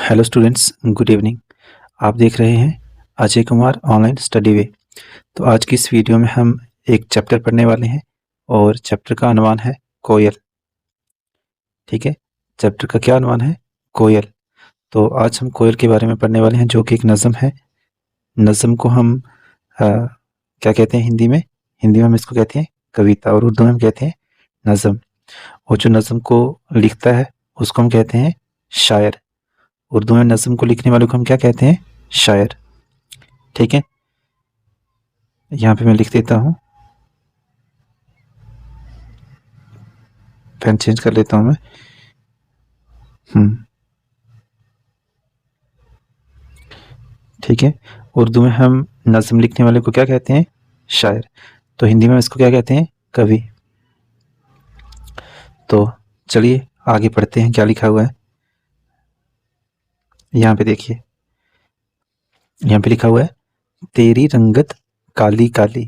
Hello students, good evening. आप देख रहे हैं अजय कुमार ऑनलाइन स्टडी वे। तो आज की इस वीडियो में हम एक चैप्टर पढ़ने वाले हैं और चैप्टर का अनुमान है कोयल। ठीक है, चैप्टर का क्या अनुमान है? कोयल। तो आज हम कोयल के बारे में पढ़ने वाले हैं, जो कि एक नज़म है। नज़म को हम क्या कहते हैं हिंदी में? हिंदी में हम इसको कहते हैं कविता, और उर्दू में हम कहते हैं नज़म। और जो नज़म को लिखता है उसको हम कहते हैं शायर। उर्दू में नज़म को लिखने वालों को हम क्या कहते हैं? शायर। ठीक है, यहाँ पे मैं लिख देता हूँ, पेन चेंज कर लेता हूँ मैं। ठीक है, उर्दू में हम नज़म लिखने वाले को क्या कहते हैं? शायर। तो हिंदी में इसको क्या कहते हैं? कवि। तो चलिए आगे पढ़ते हैं, क्या लिखा हुआ है। यहाँ पे देखिए, यहाँ पे लिखा हुआ है, तेरी रंगत काली काली,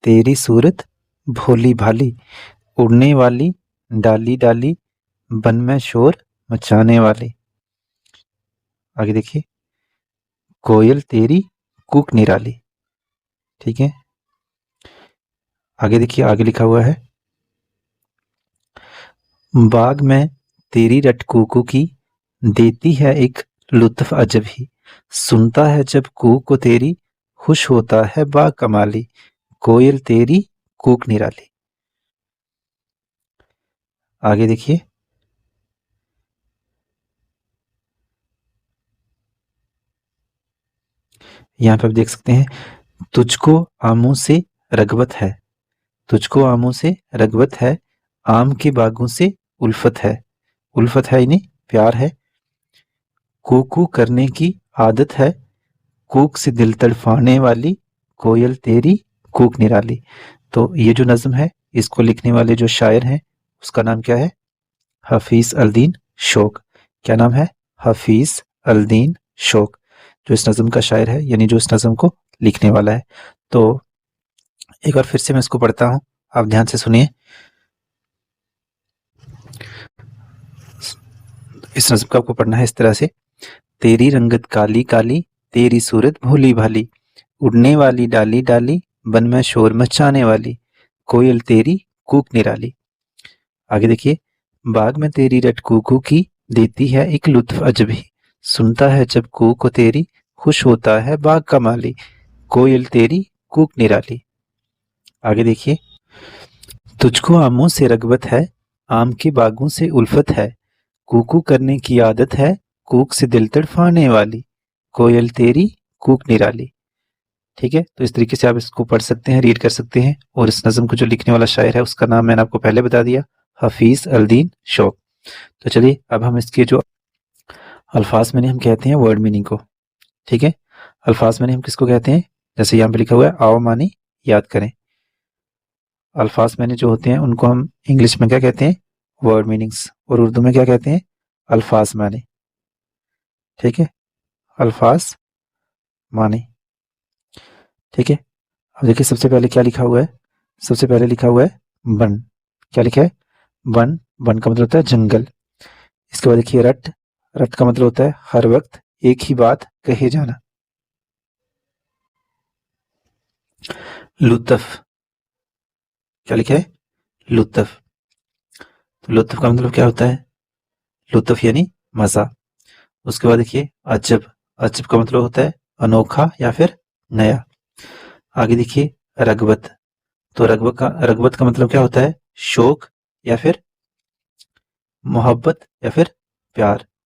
तेरी सूरत भोली भाली, उड़ने वाली डाली डाली, बन में शोर मचाने वाली। आगे देखिए, कोयल तेरी कूक निराली। ठीक है, आगे देखिए, आगे लिखा हुआ है, बाग में तेरी रट कूकू की, देती है एक लुत्फ अजब ही, सुनता है जब कूक को तेरी, खुश होता है बाग कमाली, कोयल तेरी कूक निराली। आगे देखिए, यहाँ पे आप देख सकते हैं, तुझको आमों से रगबत है, तुझको आमों से रगबत है, आम के बागों से उल्फत है। उल्फत है यानी प्यार है। कूकू करने की आदत है, कूक से दिल तड़फाने वाली, कोयल तेरी कूक निराली। तो ये जो नज़म है, इसको लिखने वाले जो शायर हैं उसका नाम क्या है? हफीज अल-दीन शौक। क्या नाम है? हफीज अल-दीन शौक, जो इस नज़म का शायर है, यानी जो इस नज़म को लिखने वाला है। तो एक बार फिर से मैं इसको पढ़ता हूँ, आप ध्यान से सुनिए। इस नज़म को आपको पढ़ना है इस तरह से, तेरी रंगत काली काली, तेरी सूरत भोली भाली, उड़ने वाली डाली डाली, बन में शोर मचाने वाली, कोयल तेरी कूक निराली। आगे देखिए, बाग में तेरी रट कूकू की, देती है एक लुत्फ अजबी, सुनता है जब कूक को तेरी, खुश होता है बाग का माली, कोयल तेरी कूक निराली। आगे देखिए, तुझको आमों से रगबत है, आम के बागों से उल्फत है, कूकू करने की आदत है, कूक से दिल तड़फाने वाली, कोयल तेरी कूक निराली। ठीक है, तो इस तरीके से आप इसको पढ़ सकते हैं, रीड कर सकते हैं। और इस नज़म को जो लिखने वाला शायर है उसका नाम मैंने आपको पहले बता दिया, हफीज अल-दीन शौक। तो चलिए अब हम इसके जो अल्फाज मैंने हम कहते हैं वर्ड मीनिंग को। ठीक है, अल्फाज मैंने हम किसको कहते हैं? जैसे यहाँ पे लिखा हुआ है, आओ मानी याद करें। अल्फाज मैंने जो होते हैं उनको हम इंग्लिश में क्या कहते हैं? Word meanings. और उर्दू में क्या कहते हैं? अल्फाज माने। ठीक है, अल्फाज माने। ठीक है, अब देखिए सबसे पहले क्या लिखा हुआ है। सबसे पहले लिखा हुआ है वन। क्या लिखा है? वन। वन का मतलब होता है जंगल। इसके बाद देखिए रट। रट का मतलब होता है हर वक्त एक ही बात कहे जाना। लुत्फ। क्या लिखा है? लुत्फ। तो लुत्फ का मतलब क्या होता है? लुत्फ यानी मजा। उसके बाद देखिए अजब। अजब का मतलब होता है अनोखा या फिर नया। आगे देखिए रगबत। तो रगबत का मतलब क्या होता है? शौक या फिर मोहब्बत या फिर प्यार।